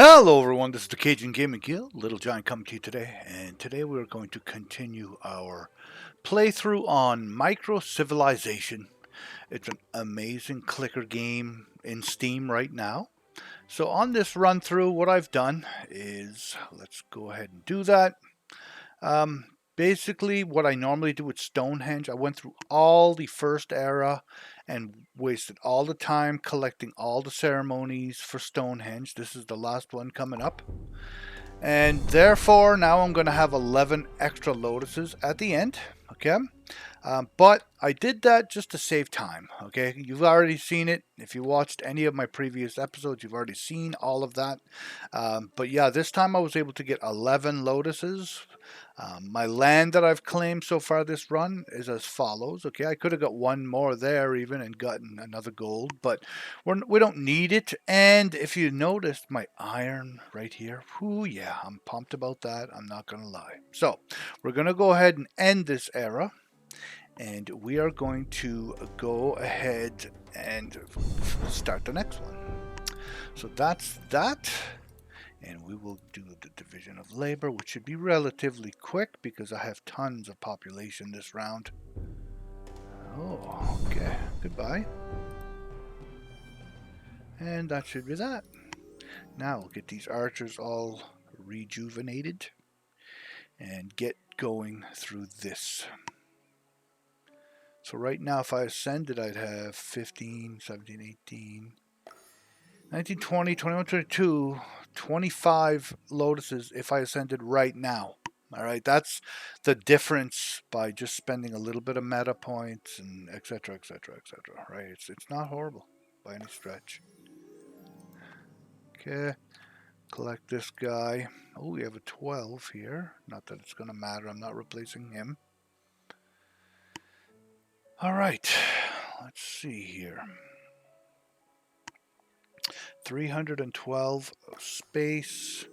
Hello everyone, this is the Cajun Gaming Guild, Little Giant coming to you today, and today we're going to continue our playthrough on Microcivilization. It's an amazing clicker game in Steam right now. So on this run through, what I've done is, let's go ahead and do that. Basically, what I normally do with Stonehenge, I went through all the first era and wasted all the time collecting all the ceremonies for Stonehenge. This is the last one coming up. And therefore, now I'm going to have 11 extra lotuses at the end. Okay. But I did that just to save time. Okay. You've already seen it. If you watched any of my previous episodes, you've already seen all of that. But yeah, this time I was able to get 11 lotuses. My land that I've claimed so far this run is as follows. Okay, I could have got one more there even and gotten another gold, but we don't need it. And if you noticed my iron right here, whoo, yeah, I'm pumped about that. I'm not going to lie. So we're going to go ahead and end this era. And we are going to go ahead and start the next one. So that's that. And we will do the division of labor, which should be relatively quick because I have tons of population this round. Oh, okay. Goodbye. And that should be that. Now we'll get these archers all rejuvenated and get going through this. So right now, if I ascended, I'd have 15, 17, 18, 19, 20, 21, 22, 25 lotuses if I ascended right now. All right, that's the difference by just spending a little bit of meta points and etc. etc. etc. Right, it's not horrible by any stretch. Okay, collect this guy. Oh, we have a 12 here. Not that it's going to matter. I'm not replacing him. All right, let's see here. 312 space.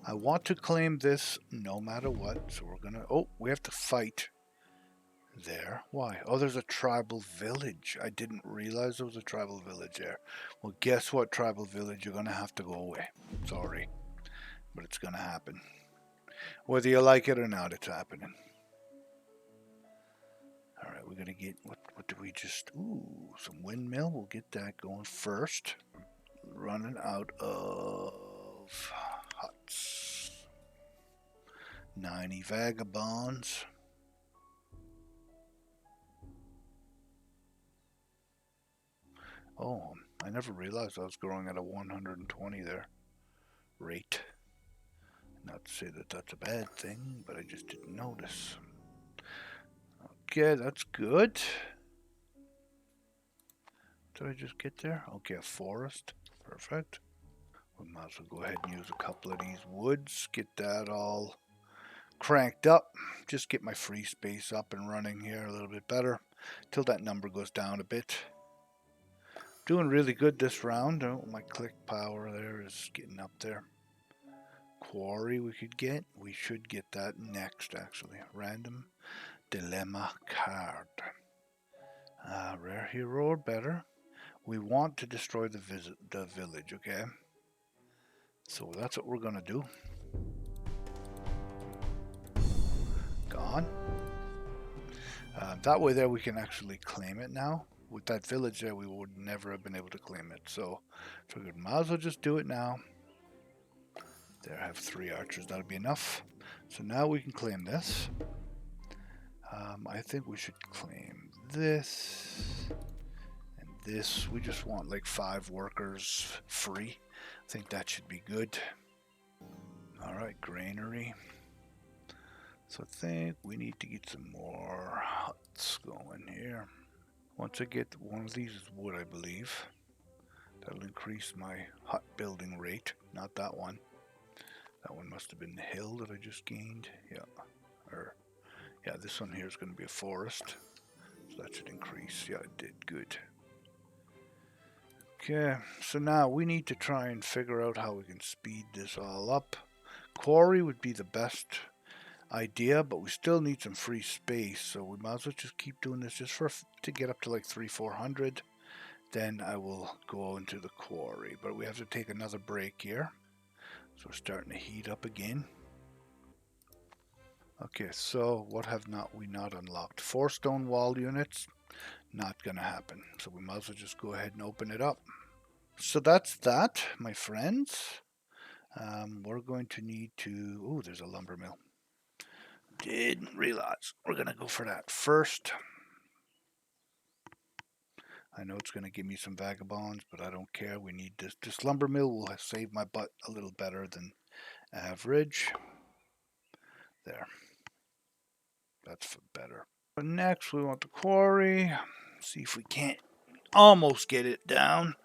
I want to claim this no matter what, so we're gonna... Oh, we have to fight there. Why? Oh, there's a tribal village. I didn't realize there was a tribal village there. Well, guess what, tribal village? You're gonna have to go away. Sorry, but it's gonna happen. Whether you like it or not, it's happening. All right, we're gonna get... What do we just... Ooh, some windmill. We'll get that going first. Running out of huts. 90 vagabonds. Oh, I never realized I was growing at a 120 there rate. Not to say that that's a bad thing, but I just didn't notice. Okay, that's good. Did I just get there? Okay, a forest. Perfect. We might as well go ahead and use a couple of these woods. Get that all cranked up. Just get my free space up and running here a little bit better. Till that number goes down a bit. Doing really good this round. Oh, my click power there is getting up there. Quarry we could get. We should get that next, actually. Random dilemma card. Rare hero or better. We want to destroy the village, okay? So that's what we're going to do. Gone. That way there we can actually claim it now. With that village there, we would never have been able to claim it. So figured might as well just do it now. There, I have 3 archers. That'll be enough. So now we can claim this. I think we should claim this and this. We just want like 5 workers free. I think that should be good. Alright, granary. So I think we need to get some more huts going here. Once I get one of these is wood, I believe. That'll increase my hut building rate. Not that one. That one must have been the hill that I just gained. Yeah. Yeah, this one here is going to be a forest. So that should increase. Yeah, it did. Good. Okay, so now we need to try and figure out how we can speed this all up. Quarry would be the best idea, but we still need some free space, so we might as well just keep doing this just to get up to like 300-400. Then I will go into the quarry, but we have to take another break here. So we're starting to heat up again. Okay, so what have we not unlocked? 4 stone wall units. Not gonna happen. So we might as well just go ahead and open it up. So that's that, my friends. We're going to need to... Oh, there's a lumber mill. Didn't realize. We're going to go for that first. I know it's going to give me some vagabonds, but I don't care. We need this. This lumber mill will save my butt a little better than average. There. That's better. But next, we want the quarry. See if we can't almost get it down.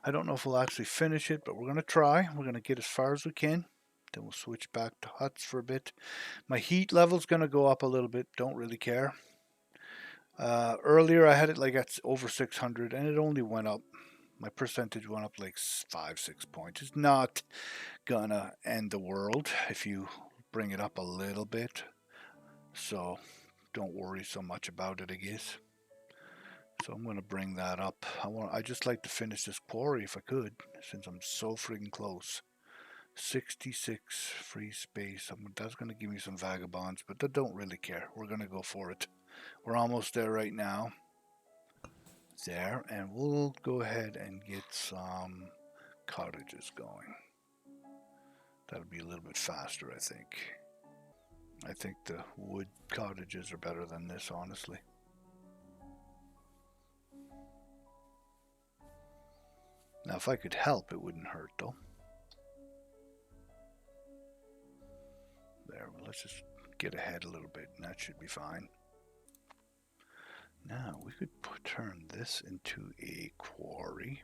I don't know if we'll actually finish it, but we're going to try. We're going to get as far as we can. Then we'll switch back to huts for a bit. My heat level's going to go up a little bit. Don't really care. Earlier I had it like at over 600 and it only went up. My percentage went up like 5-6 points. It's not gonna end the world if you bring it up a little bit. So don't worry so much about it, I guess. So I'm gonna bring that up. I just like to finish this quarry if I could, since I'm so freaking close. 66 free space. That's gonna give me some vagabonds, but I don't really care. We're gonna go for it. We're almost there right now. There, and we'll go ahead and get some cottages going. That'll be a little bit faster, I think. I think the wood cottages are better than this, honestly. Now, if I could help, it wouldn't hurt, though. There, let's just get ahead a little bit, and that should be fine. Now, we could turn this into a quarry.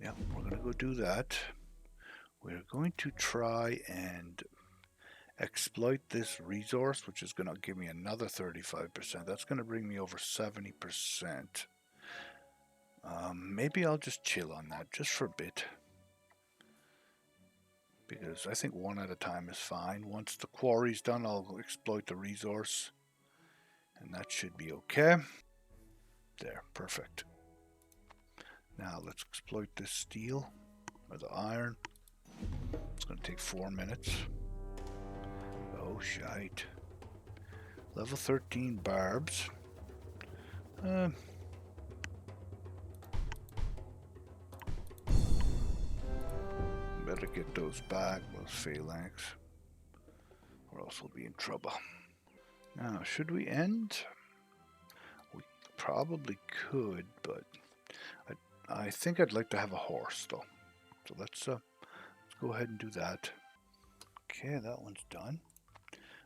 Yeah, we're going to go do that. We're going to try and exploit this resource, which is going to give me another 35%. That's going to bring me over 70%. Maybe I'll just chill on that just for a bit. Because I think one at a time is fine. Once the quarry's done, I'll exploit the resource. And that should be okay. There, perfect. Now let's exploit this steel, or the iron. It's going to take 4 minutes. Oh, shite. Level 13 barbs. Better get those back, those phalanx, or else we'll be in trouble. Now, should we end? We probably could, but I think I'd like to have a horse, though. So let's go ahead and do that. Okay, that one's done.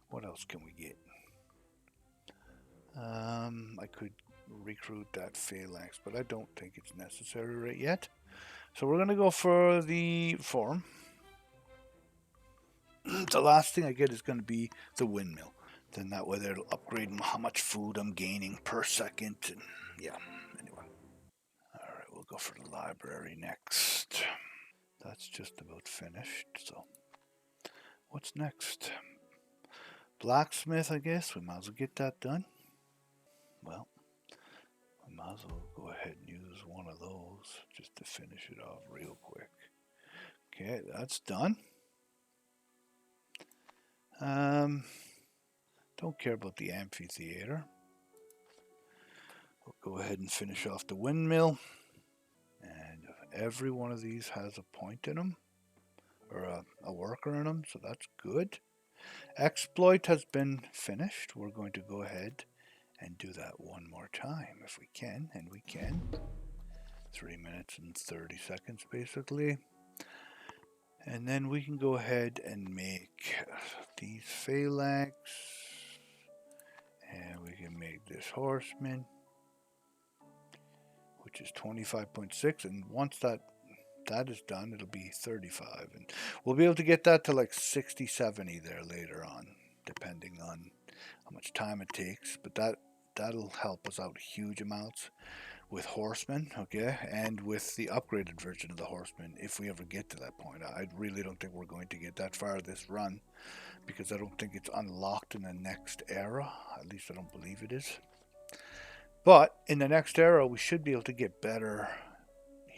What else can we get? I could recruit that phalanx, but I don't think it's necessary right yet. So we're going to go for the farm. The last thing I get is going to be the windmill. Then that way they'll upgrade how much food I'm gaining per second. And yeah, anyway. Alright, we'll go for the library next. That's just about finished, so what's next? Blacksmith, I guess. We might as well get that done. Well, we might as well go ahead and use one of those just to finish it off real quick. Okay, that's done. Don't care about the amphitheater. We'll go ahead and finish off the windmill. And every one of these has a point in them, or a worker in them, so that's good. Exploit has been finished. We're going to go ahead and do that one more time if we can, and we can. 3 minutes and 30 seconds basically. And then we can go ahead and make these phalanx, and we can make this horseman, which is 25.6, and once that is done, it'll be 35, and we'll be able to get that to like 60, 70 there later on, depending on how much time it takes. But that'll help us out huge amounts with horsemen, okay, and with the upgraded version of the horseman if we ever get to that point. I really don't think we're going to get that far this run, because I don't think it's unlocked in the next era. At least I don't believe it is. But in the next era, we should be able to get better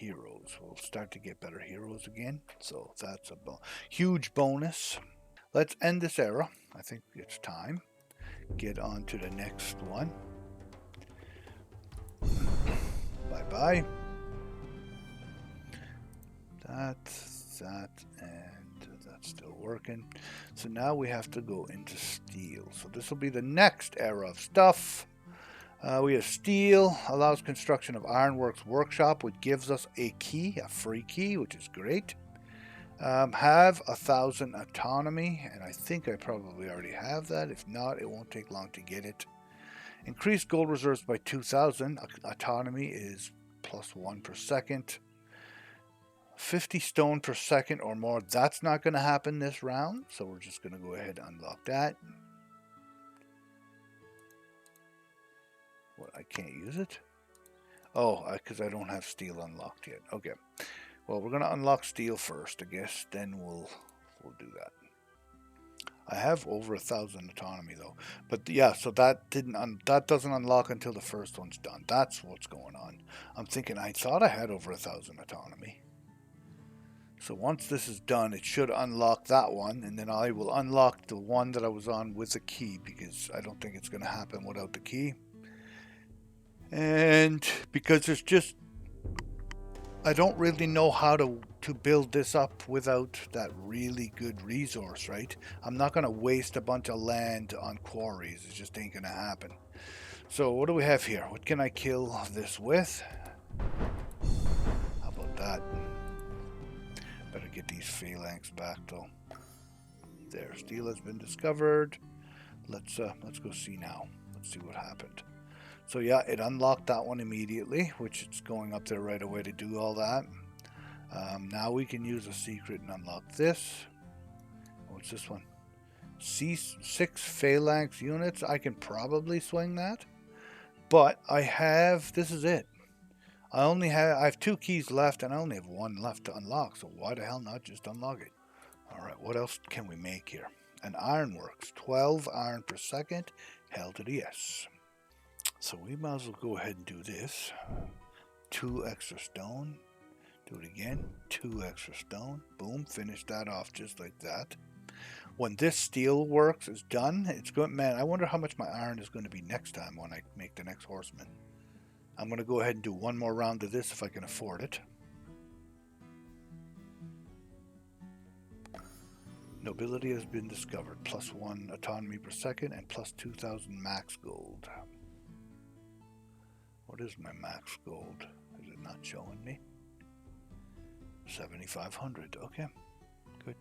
heroes. We'll start to get better heroes again. So that's a huge bonus. Let's end this era. I think it's time. Get on to the next one. Bye-bye. That, and that's still working. So now we have to go into steel. So this will be the next era of stuff. We have steel, allows construction of Ironworks Workshop, which gives us a key, a free key, which is great. Have 1,000 autonomy, and I think I probably already have that. If not, it won't take long to get it. Increase gold reserves by 2,000. Autonomy is +1 per second. 50 stone per second or more. That's not going to happen this round, so we're just going to go ahead and unlock that. What, I can't use it? Oh, because I don't have steel unlocked yet. Okay. Well, we're going to unlock steel first, I guess. Then we'll do that. I have over 1,000 autonomy though. But yeah, so that that doesn't unlock until the first one's done. That's what's going on. I'm thinking I thought I had over 1,000 autonomy. So once this is done, it should unlock that one, and then I will unlock the one that I was on with the key, because I don't think it's going to happen without the key. And because there's just, I don't really know how to build this up without that really good resource, right? I'm not going to waste a bunch of land on quarries. It just ain't going to happen. So what do we have here? What can I kill this with? How about that? Better get these phalanx back though. There, steel has been discovered. Let's go see now. Let's see what happened. So yeah, it unlocked that one immediately, which it's going up there right away to do all that. Now we can use a secret and unlock this. What's this one? C6 phalanx units. I can probably swing that, but I have, this is it. I have 2 keys left, and I only have 1 left to unlock, so why the hell not just unlock it? Alright, what else can we make here? An ironworks, 12 iron per second, hell to the yes. So we might as well go ahead and do this. 2 extra stone. Do it again, 2 extra stone. Boom, finish that off just like that. When this steel works is done, it's good. Man, I wonder how much my iron is going to be next time when I make the next horseman. I'm going to go ahead and do 1 more round of this if I can afford it. Nobility has been discovered. +1 autonomy per second and +2,000 max gold. What is my max gold? Is it not showing me? 7,500. Okay, good.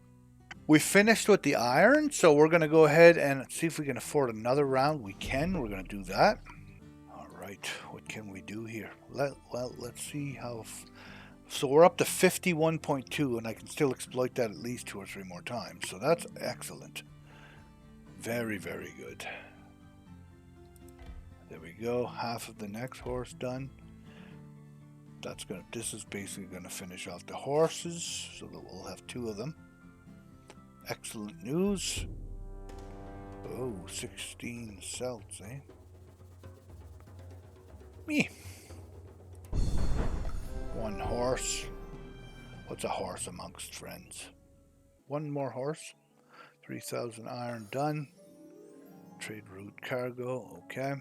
We finished with the iron, so we're going to go ahead and see if we can afford another round. We can. We're going to do that. Right, what can we do here? Well, let's see how. So we're up to 51.2, and I can still exploit that at least 2 or 3 more times. So that's excellent. Very, very good. There we go. Half of the next horse done. This is basically gonna finish off the horses, so that we'll have 2 of them. Excellent news. Oh, 16 celts, eh? Me. 1 horse. What's a horse amongst friends? 1 more horse. 3,000 iron done. Trade route cargo. Okay.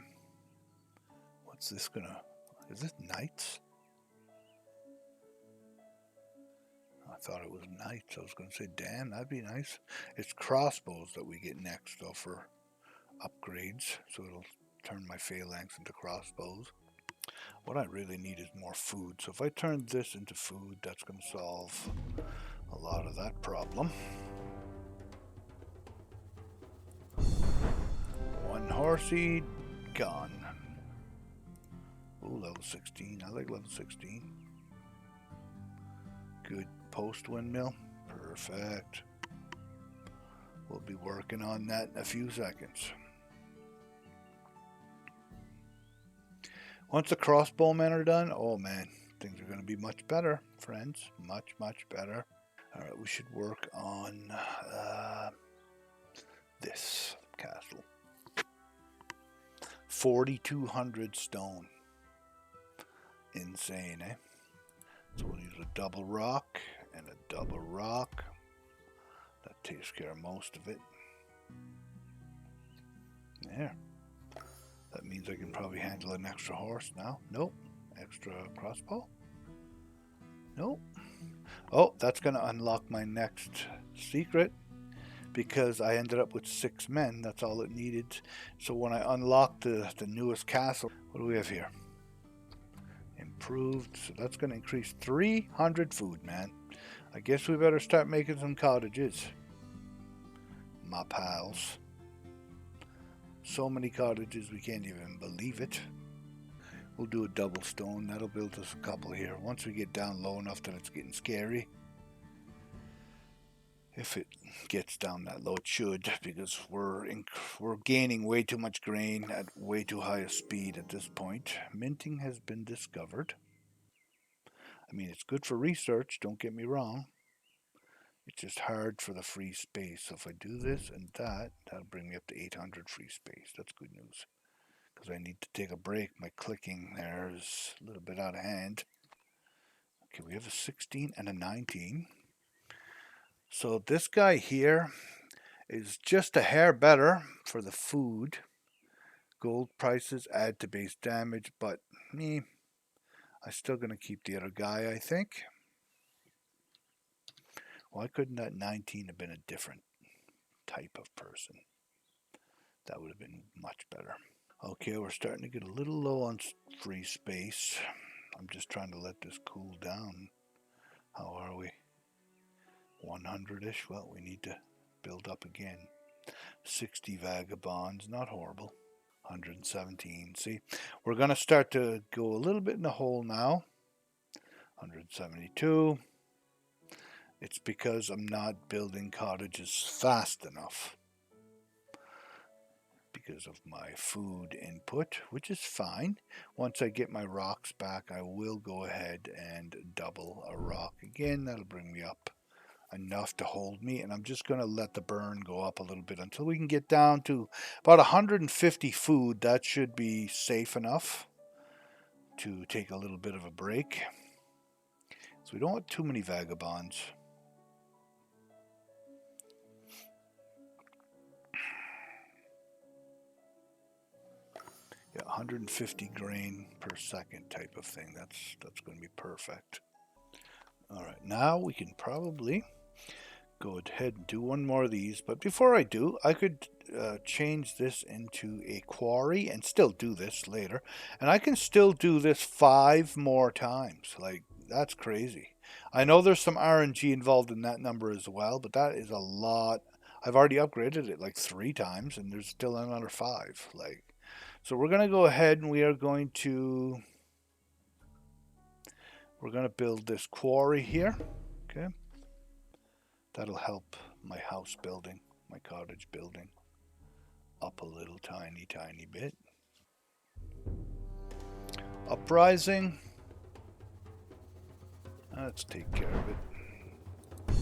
What's this gonna? Is this knights? I thought it was knights. I was gonna say, damn, that'd be nice. It's crossbows that we get next though for upgrades, so it'll turn my phalanx into crossbows. What I really need is more food, so if I turn this into food, that's going to solve a lot of that problem. 1 horsey, gone. Ooh, level 16. I like level 16. Good post windmill. Perfect. We'll be working on that in a few seconds. Once the crossbowmen are done, oh man, things are going to be much better, friends. Much, much better. Alright, we should work on this castle. 4,200 stone. Insane, eh? So we'll use a double rock and a double rock. That takes care of most of it. There. That means I can probably handle an extra horse now. Nope. Extra crossbow? Nope. Oh, that's going to unlock my next secret because I ended up with 6 men. That's all it needed. So when I unlock the newest castle, what do we have here? Improved. So that's going to increase 300 food, man. I guess we better start making some cottages. My pals. So many cottages, we can't even believe it. We'll do a double stone. That'll build us a couple here. Once we get down low enough that it's getting scary. If it gets down that low, it should, because we're gaining way too much grain at way too high a speed at this point. Minting has been discovered. I mean, it's good for research, don't get me wrong. It's just hard for the free space. So if I do this and that, that'll bring me up to 800 free space. That's good news. Because I need to take a break. My clicking there is a little bit out of hand. Okay, we have a 16 and a 19. So this guy here is just a hair better for the food. Gold prices add to base damage, but I'm still going to keep the other guy, I think. Why couldn't that 19 have been a different type of person? That would have been much better. Okay, we're starting to get a little low on free space. I'm just trying to let this cool down. How are we? 100-ish? Well, we need to build up again. 60 vagabonds, not horrible. 117. See, we're going to start to go a little bit in the hole now. 172. It's because I'm not building cottages fast enough because of my food input, which is fine. Once I get my rocks back, I will go ahead and double a rock again. That'll bring me up enough to hold me, and I'm just going to let the burn go up a little bit until we can get down to about 150 food. That should be safe enough to take a little bit of a break. So we don't want too many vagabonds. Yeah, 150 grain per second type of thing. That's going to be perfect. All right, now we can probably go ahead and do one more of these. But before I do, I could change this into a quarry and still do this later. And I can still do this 5 more times. Like, that's crazy. I know there's some RNG involved in that number as well, but that is a lot. I've already upgraded it like 3 times, and there's still another 5. Like, so we're going to go ahead and we're going to build this quarry here. Okay. That'll help my house building, my cottage building, up a little tiny bit. Uprising. Let's take care of it.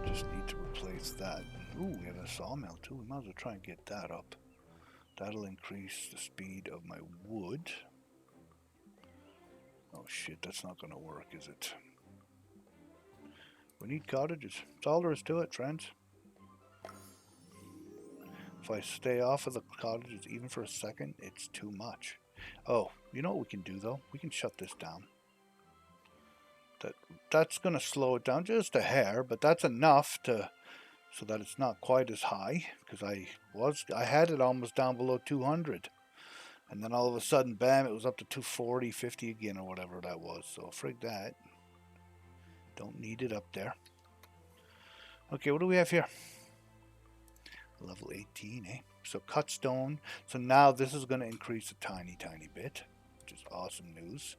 Just need to replace that. Ooh, we have a sawmill too. We might as well try and get that up. That'll increase the speed of my wood. Oh shit, that's not going to work, is it? We need cottages. That's all there is to it, friends. If I stay off of the cottages even for a second, it's too much. Oh, you know what we can do though? We can shut this down. That's going to slow it down just a hair, but that's enough to so that it's not quite as high, because I had it almost down below 200. And then all of a sudden, bam, it was up to 240, 50 again, or whatever that was. So frig that. Don't need it up there. Okay, what do we have here? Level 18, eh? So cut stone. So now this is going to increase a tiny bit, which is awesome news.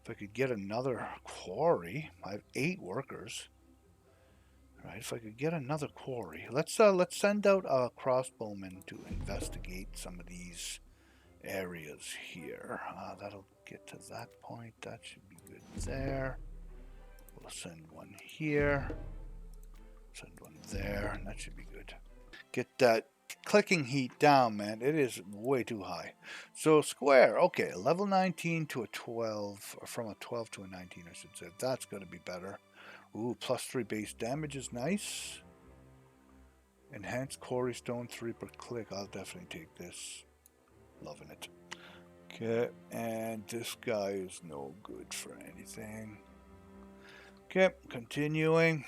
If I could get another quarry, I have 8 workers. Right, if I could get another quarry, let's send out a crossbowman to investigate some of these areas here. That'll get to that point. That should be good there. We'll send one here. Send one there, and that should be good. Get that clicking heat down, man. It is way too high. So square, okay, level 19 to a 12, or from a 12 to a 19, I should say. That's going to be better. Ooh, +3 base damage is nice. Enhanced quarry stone 3 per click. I'll definitely take this. Loving it. Okay, and this guy is no good for anything. Okay, continuing.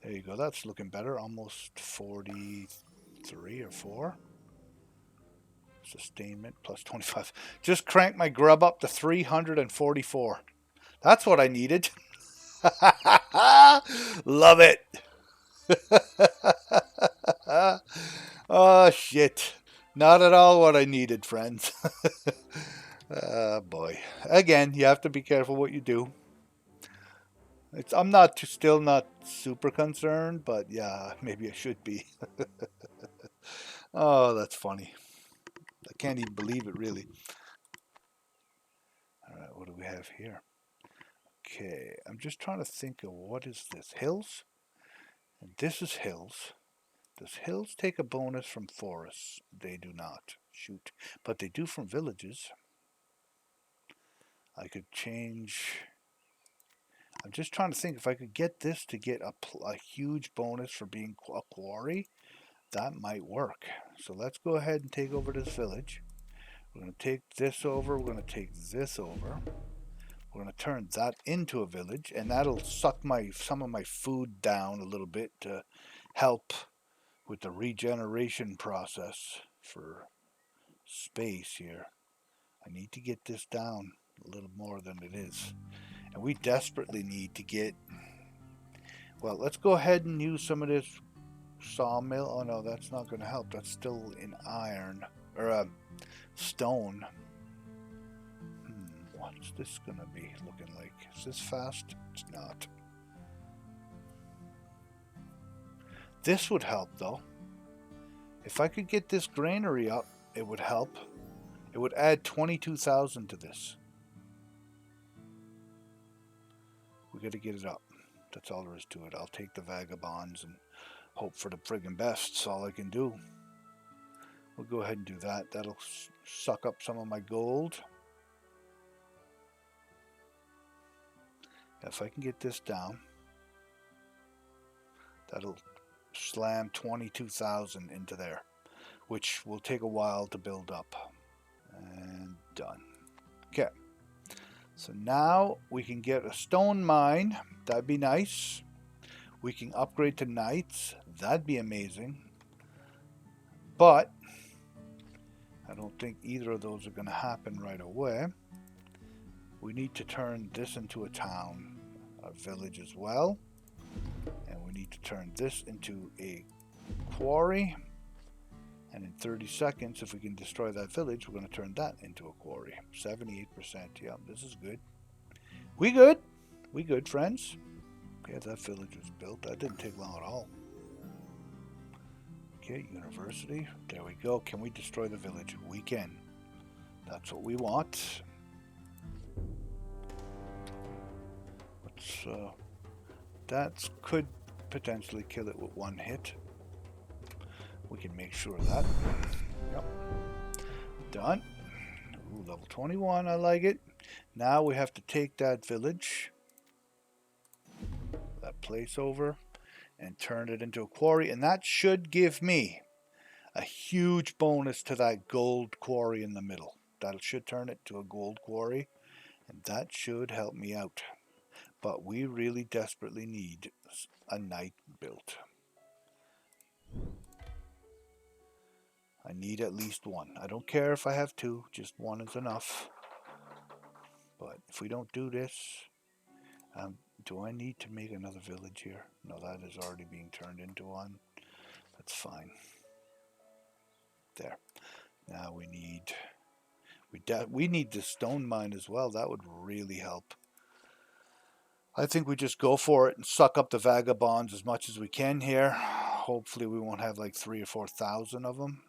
There you go, that's looking better. Almost 43 or 4. Sustainment +25. Just crank my grub up to 344. That's what I needed. Love it. Oh, shit. Not at all what I needed, friends. Boy. Again, you have to be careful what you do. I'm still not super concerned, but yeah, maybe I should be. Oh, that's funny. I can't even believe it, really. All right, what do we have here? Okay, I'm just trying to think of what is this? Hills? And this is hills. Does hills take a bonus from forests? They do not. Shoot. But they do from villages. I could change... I'm just trying to think if I could get this to get a huge bonus for being a quarry. That might work. So let's go ahead and take over this village. We're going to take this over. We're going to take this over. We're going to turn that into a village, and that'll suck some of my food down a little bit to help with the regeneration process for space here. I need to get this down a little more than it is. And we desperately need to get... Well, let's go ahead and use some of this sawmill. Oh no, that's not going to help. That's still in iron, or stone. What's this going to be looking like? Is this fast? It's not. This would help though. If I could get this granary up, it would help. It would add 22,000 to this. We got to get it up. That's all there is to it. I'll take the vagabonds and hope for the friggin' best. That's all I can do. We'll go ahead and do that. That'll suck up some of my gold. If I can get this down, that'll slam 22,000 into there, which will take a while to build up. And done. Okay. So now we can get a stone mine. That'd be nice. We can upgrade to knights. That'd be amazing. But I don't think either of those are going to happen right away. We need to turn this into a town, a village as well. And we need to turn this into a quarry. And in 30 seconds, if we can destroy that village, we're going to turn that into a quarry. 78%. Yeah, this is good. We good. We good, friends. Okay, that village was built. That didn't take long at all. Okay, university. There we go. Can we destroy the village? We can. That's what we want. That could potentially kill it with one hit. We can make sure of that. Yep. Done. Ooh, level 21, I like it. Now we have to take that village, that place over, and turn it into a quarry. And that should give me a huge bonus to that gold quarry in the middle. That should turn it to a gold quarry. And that should help me out. But we really desperately need a knight built. I need at least one. I don't care if I have two, just one is enough. But if we don't do this, do I need to make another village here? No, that is already being turned into one. That's fine. There. Now we need the stone mine as well. That would really help. I think we just go for it and suck up the vagabonds as much as we can here. Hopefully we won't have like 3,000 or 4,000 of them.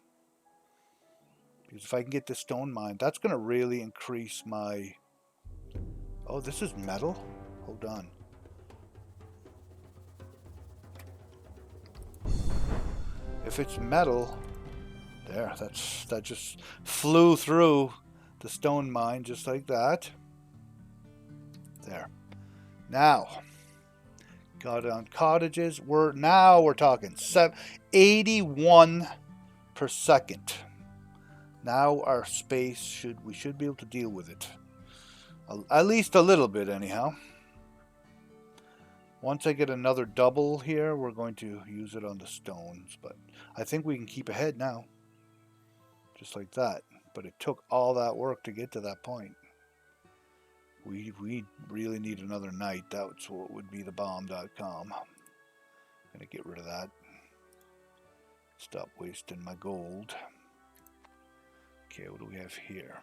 Because if I can get this stone mine, that's going to really increase my... Oh, this is metal? Hold on. If it's metal, there, that just flew through the stone mine just like that. There. Now, got on cottages. We're talking 81 per second. Now our space we should be able to deal with it. At least a little bit anyhow. Once I get another double here, we're going to use it on the stones, but I think we can keep ahead now. Just like that. But it took all that work to get to that point. We really need another night. That's what would be the bomb.com. Gonna get rid of that. Stop wasting my gold. Okay, what do we have here?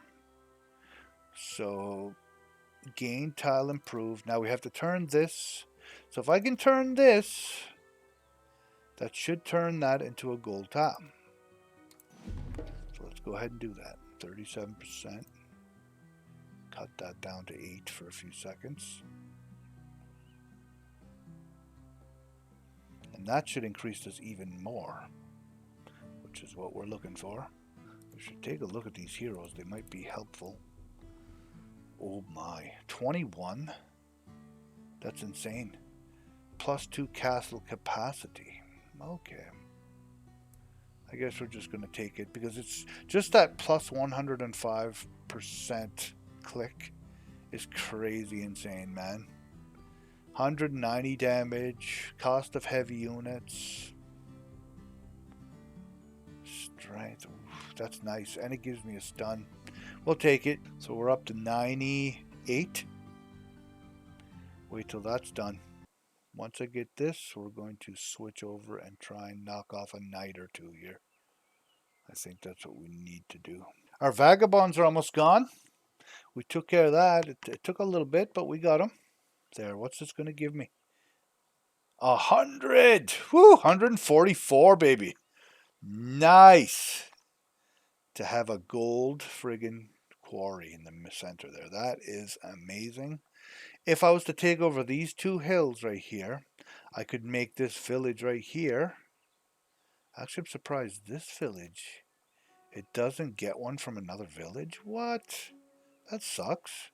So, gain tile improved. Now we have to turn this. So if I can turn this, that should turn that into a gold tile. So let's go ahead and do that. 37%. Cut that down to 8 for a few seconds. And that should increase this even more, which is what we're looking for. We should take a look at these heroes. They might be helpful. Oh my. 21? That's insane. +2 castle capacity. Okay. I guess we're just going to take it because it's just that plus 105% click is crazy insane, man. 190 damage, cost of heavy units, strength. Oof, that's nice, and it gives me a stun. We'll take it. So we're up to 98. Wait till that's done. Once I get this, we're going to switch over and try and knock off a knight or two here. I think that's what we need to do. Our vagabonds are almost gone. We took care of that. It took a little bit, but we got them. There, what's this going to give me? 100! Woo! 144, baby. Nice! To have a gold friggin' quarry in the center there. That is amazing. If I was to take over these two hills right here, I could make this village right here. Actually, I'm surprised this village, it doesn't get one from another village? What? That sucks.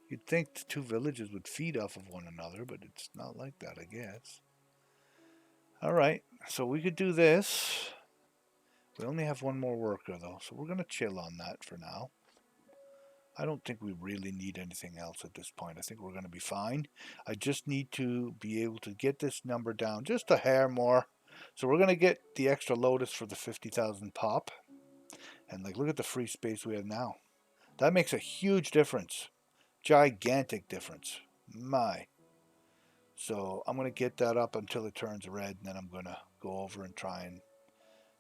You'd think the two villages would feed off of one another, but it's not like that, I guess. Alright, so we could do this. We only have one more worker, though, so we're going to chill on that for now. I don't think we really need anything else at this point. I think we're going to be fine. I just need to be able to get this number down just a hair more. So we're going to get the extra Lotus for the 50,000 pop. And like, look at the free space we have now. That makes a huge difference. Gigantic difference. My. So I'm going to get that up until it turns red, and then I'm going to go over and try and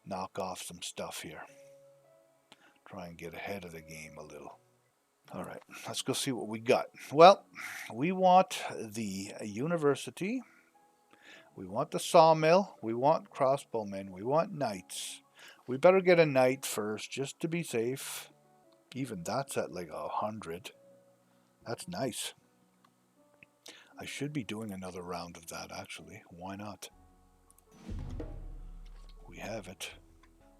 knock off some stuff here. Try and get ahead of the game a little. Alright, let's go see what we got. Well, we want the university. We want the sawmill. We want crossbowmen. We want knights. We better get a knight first, just to be safe. Even that's at like 100. That's nice. I should be doing another round of that, actually. Why not? We have it.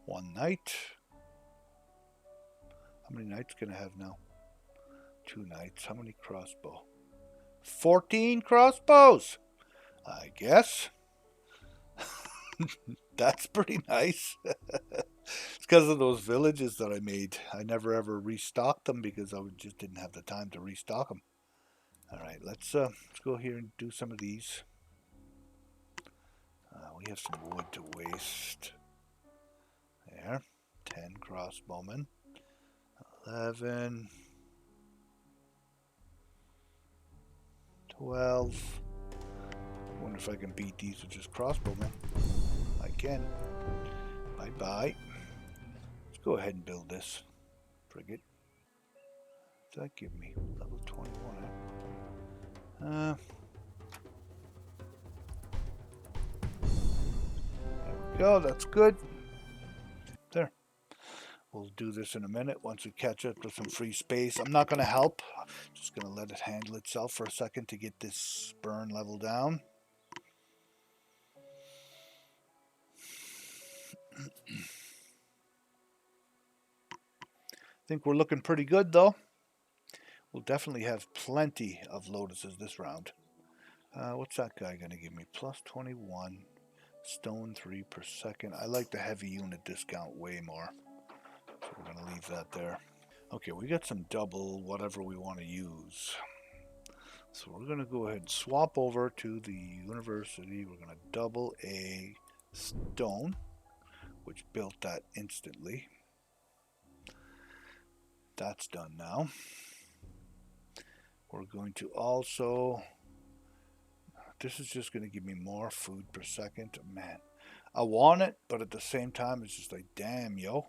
One knight. How many knights can I have now? 2 knights. How many crossbow? 14 crossbows! I guess. That's pretty nice. It's because of those villages that I made. I never ever restocked them because I just didn't have the time to restock them. Alright, let's go here and do some of these. We have some wood to waste. There. 10 crossbowmen. 11. 12. I wonder if I can beat these with just crossbowmen. I can. Bye-bye. Let's go ahead and build this frigate. Does that give me level 21? There we go. That's good. There. We'll do this in a minute once we catch up to some free space. I'm not going to help. Just going to let it handle itself for a second to get this burn level down. Think we're looking pretty good though. We'll definitely have plenty of lotuses this round. What's that guy going to give me? Plus 21. Stone 3 per second. I like the heavy unit discount way more. So we're going to leave that there. Okay, we got some double whatever we want to use. So we're going to go ahead and swap over to the university. We're going to double a stone, which built that instantly. That's done now. We're going to also... This is just going to give me more food per second. Man, I want it, but at the same time, it's just like, damn, yo.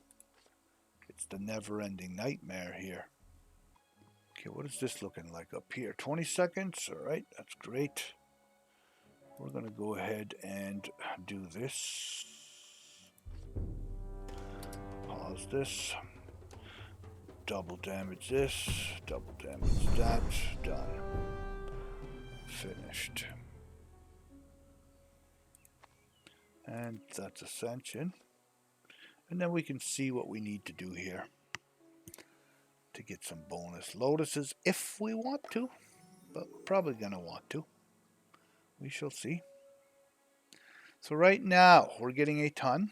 It's the never-ending nightmare here. Okay, what is this looking like up here? 20 seconds? All right, that's great. We're going to go ahead and do this. Pause this. Double damage this. Double damage that. Done. Finished. And that's Ascension. And then we can see what we need to do here to get some bonus lotuses if we want to. But we're probably going to want to. We shall see. So right now, we're getting a ton.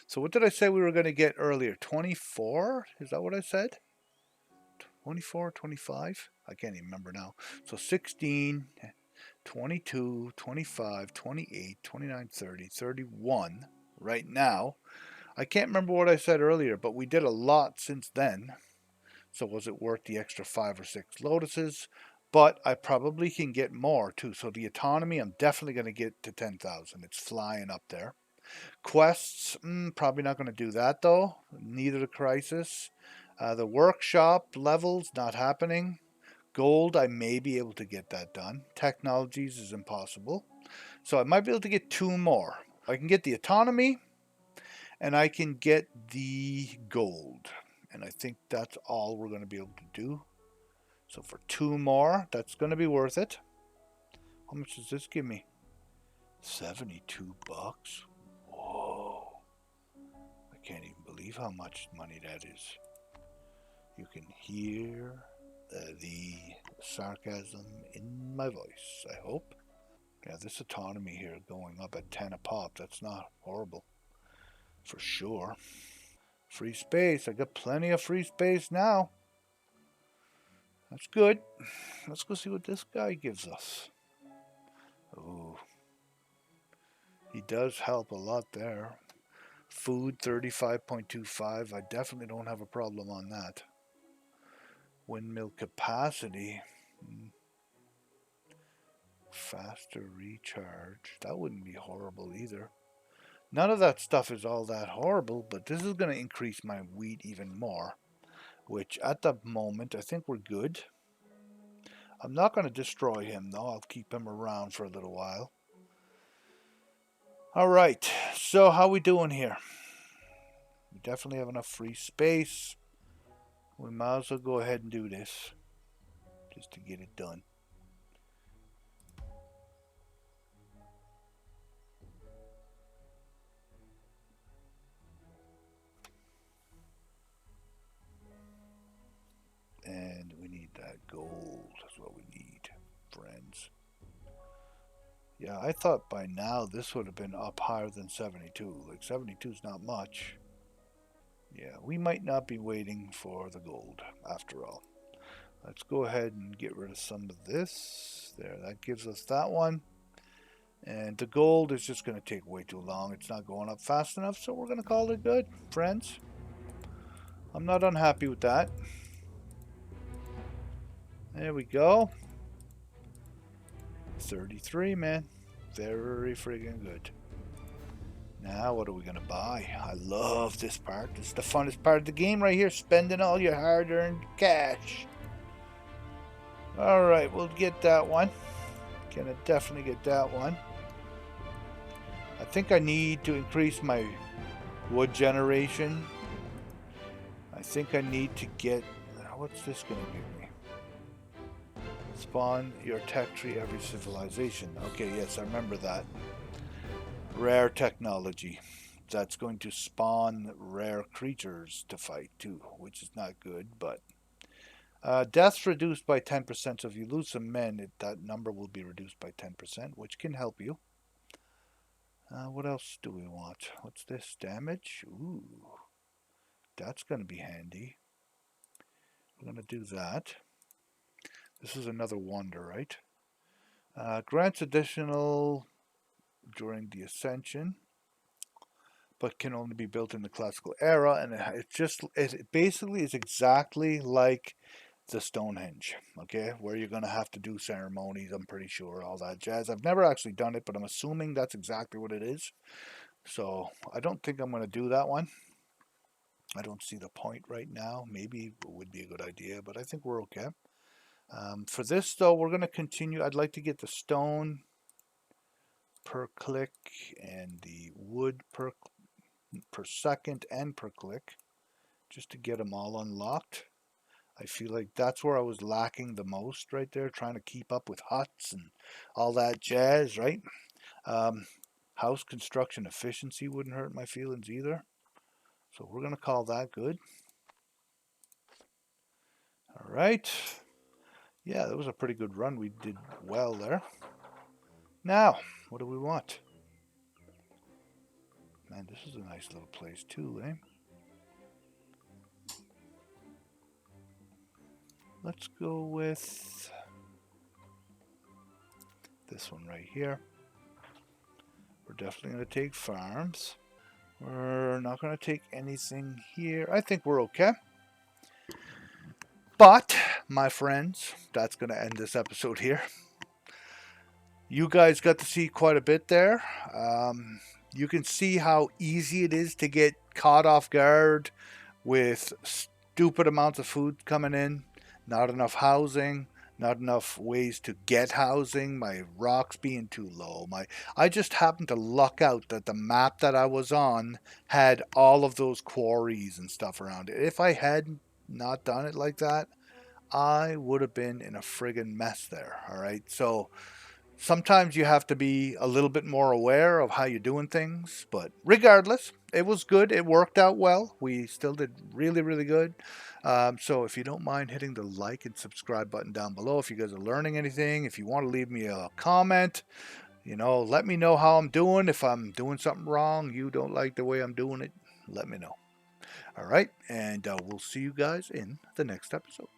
So what did I say we were going to get earlier? 24? Is that what I said? 24, 25? I can't even remember now. So 16, 22, 25, 28, 29, 30, 31 right now. I can't remember what I said earlier, but we did a lot since then. So was it worth the extra 5 or 6 lotuses? But I probably can get more too. So the autonomy, I'm definitely going to get to 10,000. It's flying up there. Quests, probably not going to do that though. Neither the crisis. The workshop levels, not happening. Gold, I may be able to get that done. Technologies is impossible. So I might be able to get 2 more. I can get the autonomy, and I can get the gold. And I think that's all we're going to be able to do. So for 2 more, that's going to be worth it. How much does this give me? 72 bucks. Whoa. I can't even believe how much money that is. You can hear the sarcasm in my voice, I hope. Yeah, this autonomy here going up at 10 a pop, that's not horrible. For sure. Free space. I got plenty of free space now. That's good. Let's go see what this guy gives us. Ooh. He does help a lot there. Food 35.25. I definitely don't have a problem on that. Windmill capacity. Faster recharge. That wouldn't be horrible either. None of that stuff is all that horrible, but this is going to increase my wheat even more. Which at the moment, I think we're good. I'm not going to destroy him though. I'll keep him around for a little while. Alright, so how we doing here? We definitely have enough free space. We might as well go ahead and do this. Just to get it done. And we need that gold. That's what we need, friends. Yeah, I thought by now this would have been up higher than 72. Like 72 is not much. Yeah, we might not be waiting for the gold after all. Let's go ahead and get rid of some of this. There, that gives us that one. And the gold is just going to take way too long. It's not going up fast enough, so we're going to call it good, friends. I'm not unhappy with that. There we go. 33, man. Very friggin' good. Now, what are we going to buy? I love this part. This is the funnest part of the game right here. Spending all your hard-earned cash. Alright, we'll get that one. Gonna definitely get that one. I think I need to increase my wood generation. I think I need to get... What's this going to give me? Spawn your tech tree every civilization. Okay, yes, I remember that. Rare technology. that's going to spawn rare creatures to fight too, which is not good. But deaths reduced by 10%. So if you lose some men, that number will be reduced by 10%, which can help you. What else do we want? What's this? Damage? Ooh, that's going to be handy. We're going to do that. This is another wonder, right? Grants additional during the Ascension, but can only be built in the classical era, and it basically is exactly like the Stonehenge, okay, where you're going to have to do ceremonies, I'm pretty sure, all that jazz. I've never actually done it, but I'm assuming that's exactly what it is. So I don't think I'm going to do that one. I don't see the point right now. Maybe it would be a good idea, but I think we're okay. For this, though, we're going to continue. I'd like to get the stone per click and the wood per second and per click, just to get them all unlocked. I feel like that's where I was lacking the most right there, trying to keep up with huts and all that jazz, right? House construction efficiency wouldn't hurt my feelings either. So we're going to call that good. All right. Yeah, that was a pretty good run. We did well there. Now, what do we want? Man, this is a nice little place too, eh? Let's go with this one right here. We're definitely going to take farms. We're not going to take anything here. I think we're okay. But, my friends, that's going to end this episode here. You guys got to see quite a bit there. You can see how easy it is to get caught off guard with stupid amounts of food coming in, not enough housing, not enough ways to get housing, my rocks being too low. I just happened to luck out that the map that I was on had all of those quarries and stuff around it. If I had not done it like that, I would have been in a friggin' mess there. All right. So sometimes you have to be a little bit more aware of how you're doing things. But regardless, it was good. It worked out well. We still did really, really good. So if you don't mind hitting the like and subscribe button down below, if you guys are learning anything, if you want to leave me a comment, let me know how I'm doing. If I'm doing something wrong, you don't like the way I'm doing it, let me know. All right. And we'll see you guys in the next episode.